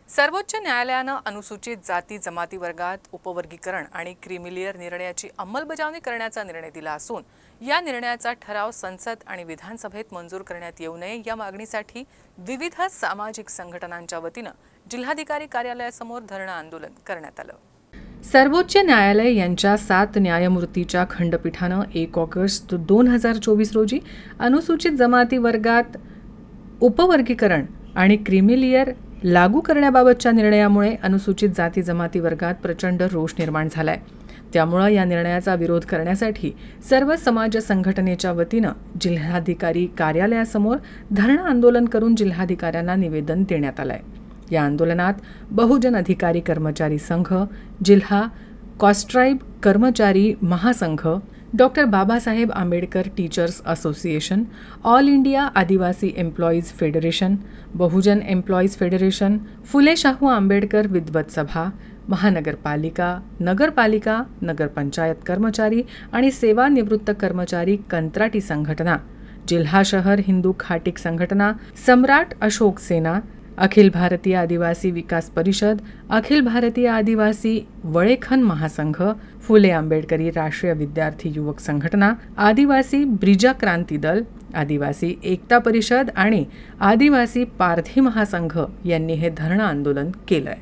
सर्वोच्च न्यायालयानं अनुसूचित जाती जमाती वर्गात उपवर्गीकरण आणि क्रीमिलेअर निर्णयाची अंमलबजावणी करण्याचा निर्णय दिला असून या निर्णयाचा ठराव संसद आणि विधानसभेत मंजूर करण्यात येऊ नये या मागणीसाठी विविध सामाजिक संघटनांच्या वतीनं जिल्हाधिकारी कार्यालयासमोर धरणं आंदोलन करण्यात आलं। सर्वोच्च न्यायालय यांच्या 7 न्यायमूर्तीच्या खंडपीठानं 1 ऑगस्ट 2024 रोजी अनुसूचित जमाती वर्गात उपवर्गीकरण आणि क्रीमिलेअर लागू करण्याबाबतच्या निर्णयामुळे अनुसूचित जाती जमाती वर्गात प्रचंड रोष निर्माण झालाय। त्यामुळे या निर्णयाचा विरोध करण्यासाठी सर्व समाज संघटनेच्या वतीनं जिल्हाधिकारी कार्यालयासमोर धरणं आंदोलन करून जिल्हाधिकाऱ्यांना निवेदन देण्यात आलंय। या आंदोलनात बहुजन अधिकारी कर्मचारी संघ, जिल्हा कॉस्ट्राईब कर्मचारी महासंघ, doctor Babasaheb Ambedkar teachers association, all India आदिवासी एम्प्लॉईज फेडरेशन, बहुजन एम्प्लॉईज फेडरेशन, फुले शाहू आंबेडकर विद्वत सभा, महानगरपालिका, नगरपालिका, नगरपंचायत कर्मचारी आणि सेवानिवृत्त कर्मचारी कंत्राटी संघटना, जिल्हा शहर हिंदू खाटीक संघटना, सम्राट अशोक सेना, अखिल भारतीय आदिवासी विकास परिषद, अखिल भारतीय आदिवासी वळेखन महासंघ, फुले आंबेडकरी राष्ट्रीय विद्यार्थी युवक संघटना, आदिवासी ब्रिजा क्रांती दल, आदिवासी एकता परिषद आणि आदिवासी पारधी महासंघ यांनी हे धरणं आंदोलन केलंय।